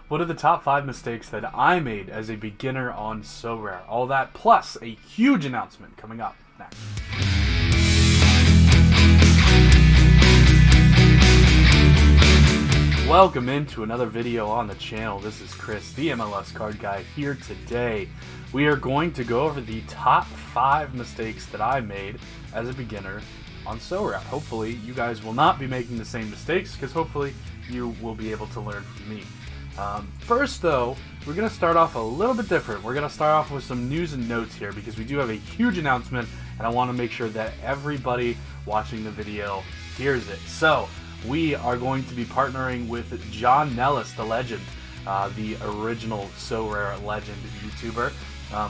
What are the top 5 mistakes that I made as a beginner on Sorare? All that plus a huge announcement coming up next. Welcome into another video on the channel. This is Chris, the MLS card guy, here today. We are going to go over the top 5 mistakes that I made as a beginner on Sorare. Hopefully you guys will not be making the same mistakes, because hopefully you will be able to learn from me. First though, we're going to start off a little bit different. We're going to start off with some news and notes here, because we do have a huge announcement and I want to make sure that everybody watching the video hears it. So we are going to be partnering with John Nellis, the legend, the original Sorare legend YouTuber.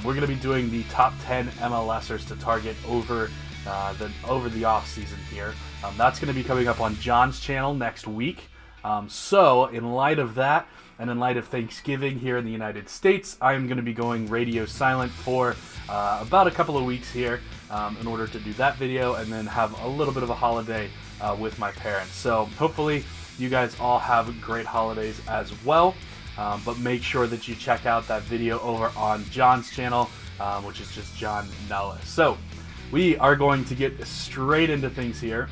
We're going to be doing the top 10 MLSers to target over the off season here. That's going to be coming up on John's channel next week. So in light of that, and in light of Thanksgiving here in the United States, I'm going to be going radio silent for about a couple of weeks here in order to do that video and then have a little bit of a holiday with my parents. So hopefully you guys all have great holidays as well. But make sure that you check out that video over on John's channel, which is just John Nellis. So we are going to get straight into things here.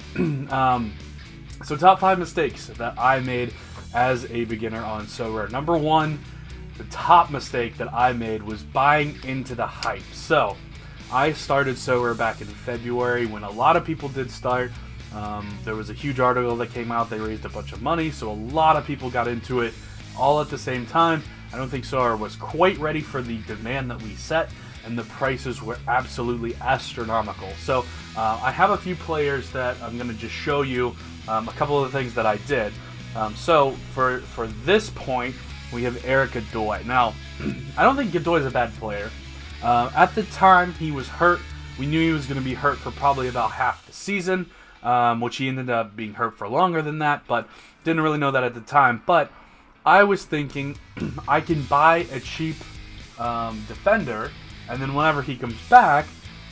So top 5 mistakes that I made as a beginner on Sorare. Number 1, the top mistake that I made was buying into the hype. So I started Sorare back in February when a lot of people did start. There was a huge article that came out. They raised a bunch of money, so a lot of people got into it all at the same time. I don't think Sorare was quite ready for the demand that we set, and the prices were absolutely astronomical. So I have a few players that I'm going to just show you a couple of the things that I did. So for this point, we have Eric Godoy. Now, I don't think Godoy is a bad player. At the time he was hurt, we knew he was going to be hurt for probably about half the season, which he ended up being hurt for longer than that, but didn't really know that at the time. But I was thinking I can buy a cheap defender, and then whenever he comes back,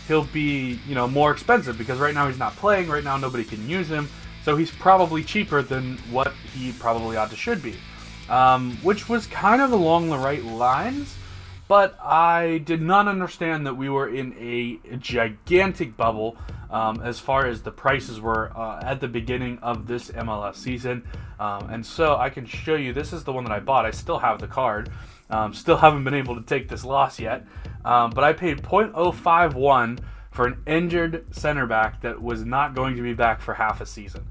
he'll be, more expensive, because right now he's not playing. Right now nobody can use him. So he's probably cheaper than what he probably should be, which was kind of along the right lines, but I did not understand that we were in a gigantic bubble as far as the prices were at the beginning of this MLS season. And so I can show you, this is the one that I bought. I still have the card. Still haven't been able to take this loss yet, but I paid .051 for an injured center back that was not going to be back for half a season.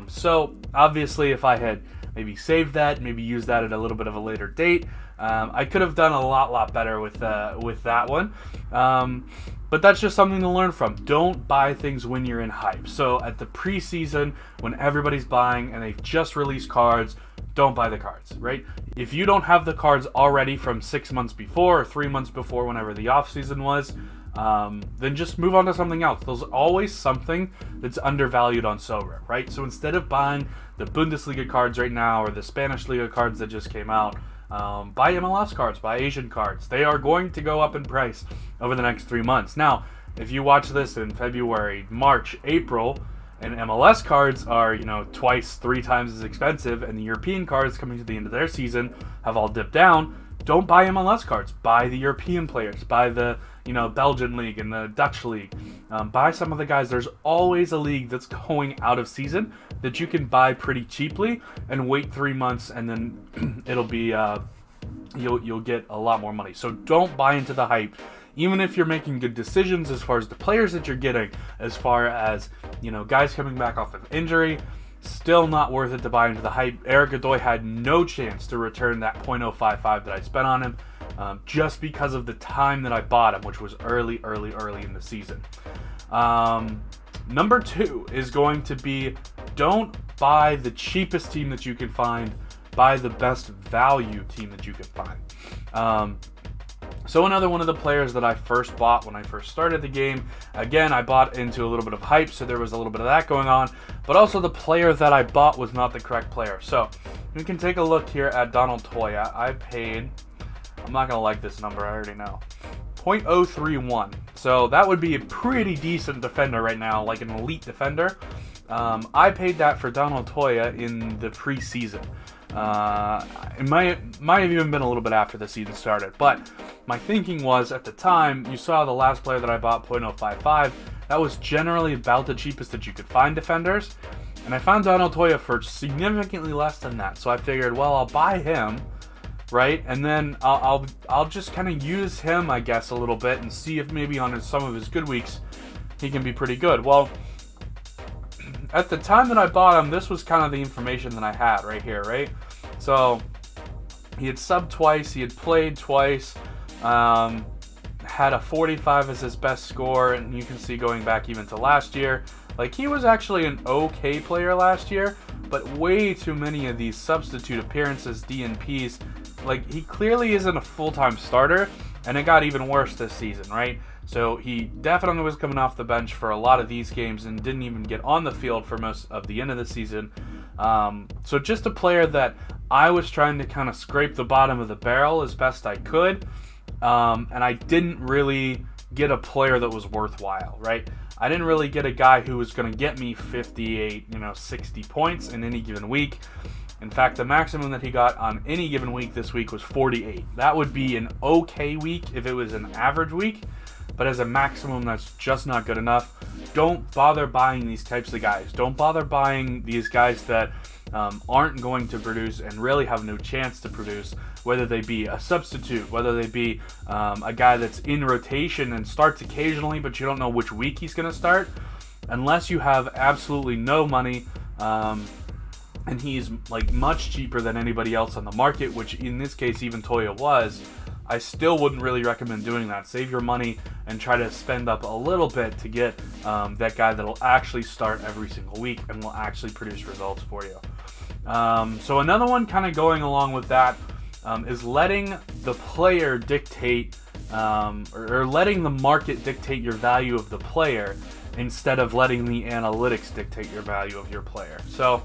So obviously if I had maybe saved that, maybe used that at a little bit of a later date, I could have done a lot better with that one. But that's just something to learn from. Don't buy things when you're in hype. So at the preseason, when everybody's buying and they've just released cards, don't buy the cards, right? If you don't have the cards already from 6 months before or 3 months before, whenever the off season was, then just move on to something else. There's always something that's undervalued on Sorare, right? So instead of buying the Bundesliga cards right now or the Spanish Liga cards that just came out, buy MLS cards, buy Asian cards. They are going to go up in price over the next 3 months. Now, if you watch this in February, March, April, and MLS cards are, twice, 3 times as expensive, and the European cards coming to the end of their season have all dipped down, don't buy MLS cards. Buy the European players. Buy the, Belgian league and the Dutch league. Buy some of the guys. There's always a league that's going out of season that you can buy pretty cheaply and wait 3 months, and then it'll be you'll get a lot more money. So don't buy into the hype. Even if you're making good decisions as far as the players that you're getting, as far as guys coming back off of injury, still not worth it to buy into the hype. Eric Godoy had no chance to return that .055 that I spent on him, just because of the time that I bought him, which was early in the season. Number 2 is going to be, don't buy the cheapest team that you can find. Buy the best value team that you can find. So another one of the players that I first bought when I first started the game, again, I bought into a little bit of hype, so there was a little bit of that going on, but also the player that I bought was not the correct player. So we can take a look here at Donald Toya. I paid, I'm not going to like this number, I already know, .031. So that would be a pretty decent defender right now, like an elite defender. I paid that for Donald Toya in the preseason. It might have even been a little bit after the season started. But my thinking was, at the time, you saw the last player that I bought, .055. That was generally about the cheapest that you could find defenders. And I found Donald Toya for significantly less than that. So I figured, well, I'll buy him, right? And then I'll just kind of use him, I guess, a little bit and see if maybe on some of his good weeks he can be pretty good. Well, at the time that I bought him, this was kind of the information that I had right here, right? So he had subbed twice, he had played twice, had a 45 as his best score, and you can see going back even to last year, like he was actually an okay player last year, but way too many of these substitute appearances, DNPs, like he clearly isn't a full-time starter, and it got even worse this season, right? So he definitely was coming off the bench for a lot of these games and didn't even get on the field for most of the end of the season. So just a player that I was trying to kind of scrape the bottom of the barrel as best I could, and I didn't really get a player that was worthwhile, right? I didn't really get a guy who was going to get me 58, 60 points in any given week. In fact, the maximum that he got on any given week this week was 48. That would be an okay week if it was an average week, but as a maximum, that's just not good enough. Don't bother buying these types of guys. Don't bother buying these guys that aren't going to produce and really have no chance to produce, whether they be a substitute, whether they be a guy that's in rotation and starts occasionally, but you don't know which week he's going to start. Unless you have absolutely no money, and he's like much cheaper than anybody else on the market, which in this case even Toya was, I still wouldn't really recommend doing that. Save your money and try to spend up a little bit to get that guy that'll actually start every single week and will actually produce results for you. So another one kind of going along with that is letting the player dictate or letting the market dictate your value of the player instead of letting the analytics dictate your value of your player. So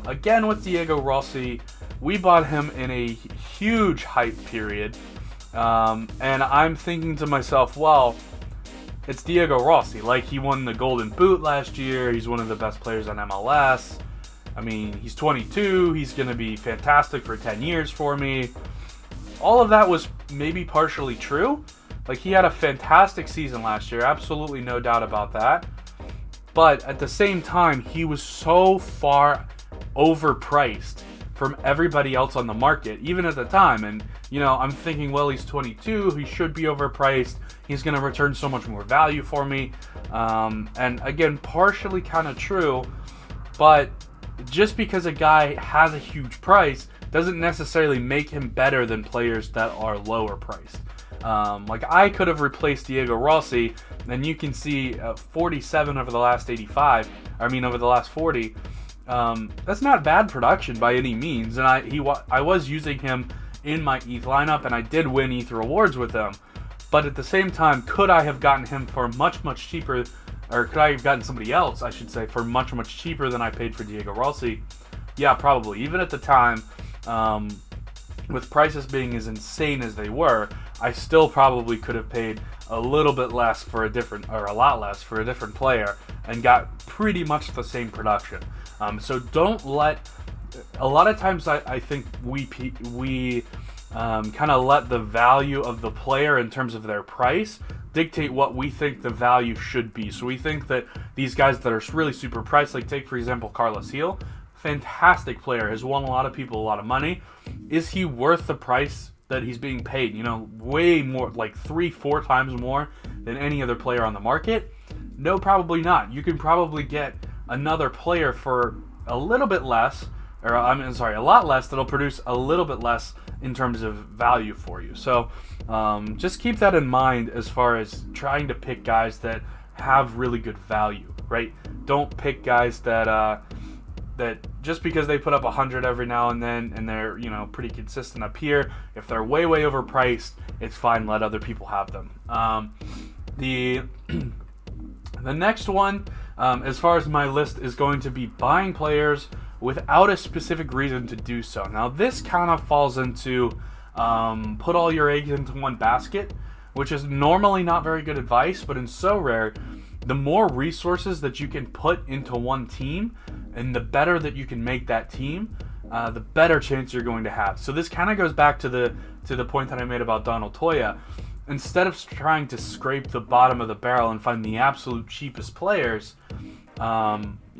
again, with Diego Rossi, we bought him in a huge hype period, and I'm thinking to myself, well, it's Diego Rossi. Like, he won the Golden Boot last year. He's one of the best players on MLS. I mean, he's 22. He's going to be fantastic for 10 years for me. All of that was maybe partially true. Like, he had a fantastic season last year. Absolutely no doubt about that. But at the same time, he was so far overpriced from everybody else on the market, even at the time. And, I'm thinking, well, he's 22. He should be overpriced. He's going to return so much more value for me. And again, partially kind of true. But just because a guy has a huge price doesn't necessarily make him better than players that are lower priced. Like, I could have replaced Diego Rossi, and you can see 47 over the last 85. Over the last 40. That's not bad production by any means, and I was using him in my ETH lineup, and I did win ETH rewards with him. But at the same time, could I have gotten him for much, much cheaper, or could I have gotten somebody else, I should say, for much, much cheaper than I paid for Diego Rossi? Yeah, probably. Even at the time, with prices being as insane as they were, I still probably could have paid a little bit less for a lot less for a different player and got pretty much the same production. So don't let, a lot of times I think we kind of let the value of the player in terms of their price dictate what we think the value should be. So we think that these guys that are really super priced, like take for example Carlos Heel, fantastic player, has won a lot of people a lot of money. Is he worth the price that he's being paid? Way more, like 3-4 times more than any other player on the market? No, probably not. You can probably get another player for a little bit less, or a lot less, that'll produce a little bit less in terms of value for you. So just keep that in mind as far as trying to pick guys that have really good value, right? Don't pick guys that just because they put up 100 every now and then and they're pretty consistent up here, if they're way overpriced, it's fine, let other people have them. The next one, as far as my list, is going to be buying players without a specific reason to do so. Now this kind of falls into put all your eggs into one basket, which is normally not very good advice, but in Sorare, the more resources that you can put into one team and the better that you can make that team, the better chance you're going to have. So this kind of goes back to the point that I made about Donald Toya. Instead of trying to scrape the bottom of the barrel and find the absolute cheapest players,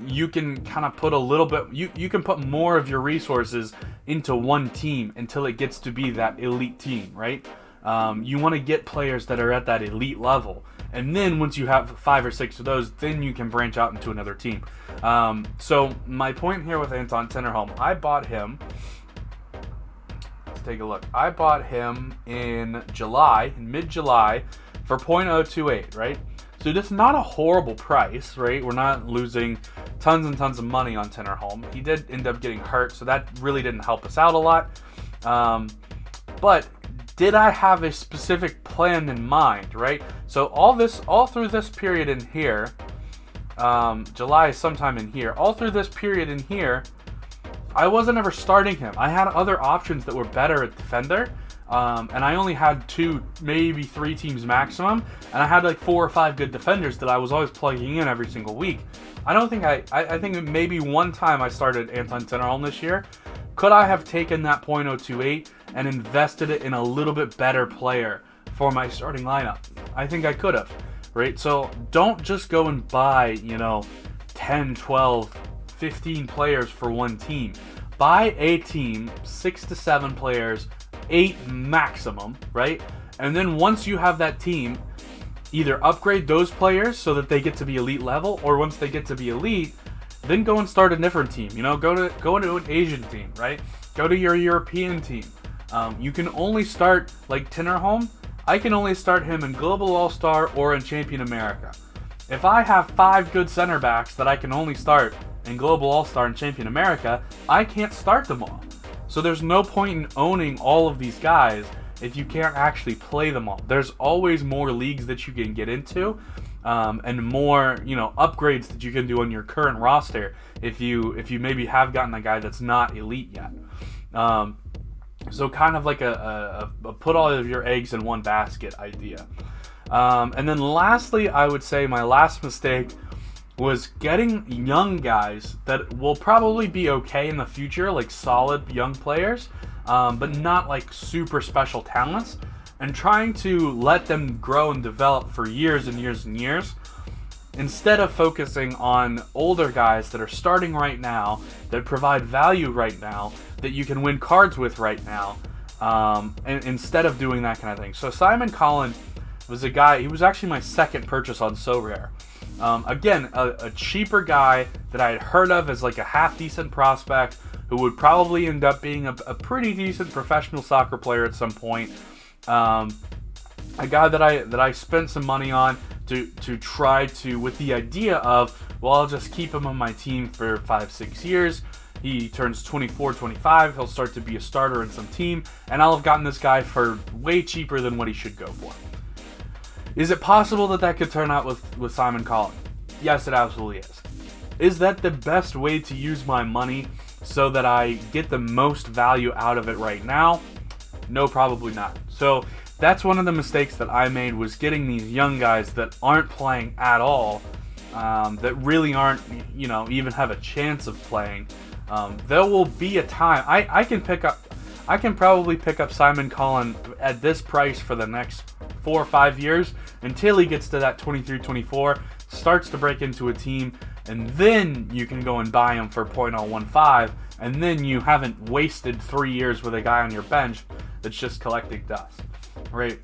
you can kind of put a little bit, you can put more of your resources into one team until it gets to be that elite team, right? You want to get players that are at that elite level. And then once you have 5 or 6 of those, then you can branch out into another team. So my point here with Anton Tinnerholm, I bought him. Let's take a look. I bought him in mid-July, for .028, right? So that's not a horrible price, right? We're not losing tons and tons of money on Tinnerholm. He did end up getting hurt, so that really didn't help us out a lot. But did I have a specific plan in mind, right? So all through this period in here, July is sometime in here, all through this period in here, I wasn't ever starting him. I had other options that were better at defender, and I only had 2, maybe 3 teams maximum, and I had like 4 or 5 good defenders that I was always plugging in every single week. I think maybe one time I started Anton Tinnerholm this year. Could I have taken that .028 and invested it in a little bit better player for my starting lineup? I think I could have, right? So don't just go and buy, 10, 12, 15 players for one team. Buy a team, 6 to 7 players, 8 maximum, right? And then once you have that team, either upgrade those players so that they get to be elite level, or once they get to be elite, then go and start a different team. Go into an Asian team, right? Go to your European team. You can only start, like Tinnerholm, I can only start him in Global All-Star or in Champion America. If I have 5 good center backs that I can only start in Global All-Star and Champion America, I can't start them all. So there's no point in owning all of these guys if you can't actually play them all. There's always more leagues that you can get into, and more, upgrades that you can do on your current roster if you maybe have gotten a guy that's not elite yet. So kind of like a put all of your eggs in one basket idea. And then lastly, I would say my last mistake was getting young guys that will probably be okay in the future, like solid young players, but not like super special talents, and trying to let them grow and develop for years and years and years, instead of focusing on older guys that are starting right now, that provide value right now, that you can win cards with right now, and instead of doing that kind of thing. So Simon Collin was a guy, he was actually my second purchase on Sorare. Again, a cheaper guy that I had heard of as like a half-decent prospect who would probably end up being a pretty decent professional soccer player at some point. A guy that I spent some money on to try to, with the idea of, well, I'll just keep him on my team for 5-6 years. He turns 24, 25, he'll start to be a starter in some team, and I'll have gotten this guy for way cheaper than what he should go for. Is it possible that could turn out with Simon Collin? Yes, it absolutely is. Is that the best way to use my money so that I get the most value out of it right now? No, probably not. So that's one of the mistakes that I made, was getting these young guys that aren't playing at all, that really aren't, even have a chance of playing. There will be a time I can probably pick up Simon Collin at this price for the next 4 or 5 years until he gets to that 23, 24, starts to break into a team, and then you can go and buy him for .015, and then you haven't wasted 3 years with a guy on your bench that's just collecting dust, right?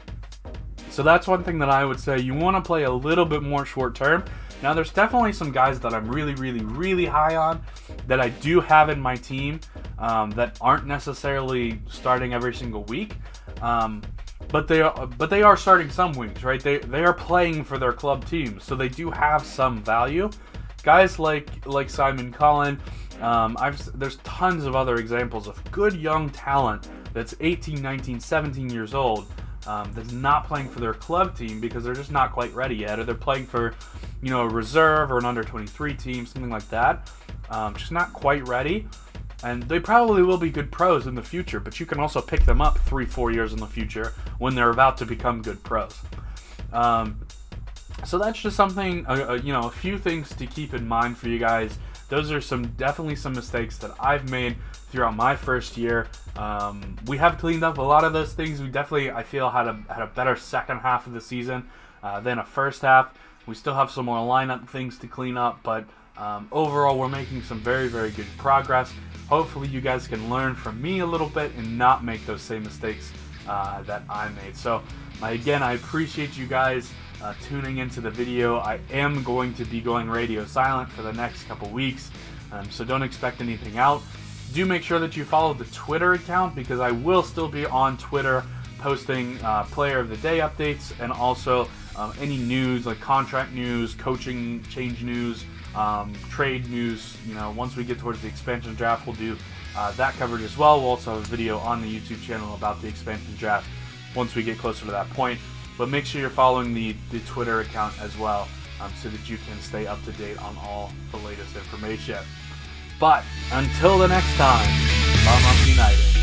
So that's one thing that I would say. You want to play a little bit more short term. Now, there's definitely some guys that I'm really, really, really high on that I do have in my team, that aren't necessarily starting every single week, but they are starting some weeks, right? They are playing for their club teams, so they do have some value. Guys like Simon Collin, there's tons of other examples of good young talent that's 18, 19, 17 years old, that's not playing for their club team because they're just not quite ready yet, or they're playing for, a reserve or an under 23 team, something like that, just not quite ready. And they probably will be good pros in the future, but you can also pick them up 3-4 years in the future when they're about to become good pros. So that's just something, a few things to keep in mind for you guys. those are definitely some mistakes that I've made throughout my first year. We have cleaned up a lot of those things. We definitely, I feel, had a better second half of the season than a first half. We still have some more lineup things to clean up, but overall, we're making some very, very good progress. Hopefully, you guys can learn from me a little bit and not make those same mistakes that I made. So, again, I appreciate you guys tuning into the video. I am going to be going radio silent for the next couple weeks, so don't expect anything out. Do make sure that you follow the Twitter account, because I will still be on Twitter posting player of the day updates, and also any news like contract news, coaching change news, trade news. Once we get towards the expansion draft, we'll do that coverage as well. We'll also have a video on the YouTube channel about the expansion draft once we get closer to that point. But make sure you're following the Twitter account as well, so that you can stay up to date on all the latest information. But until the next time, United.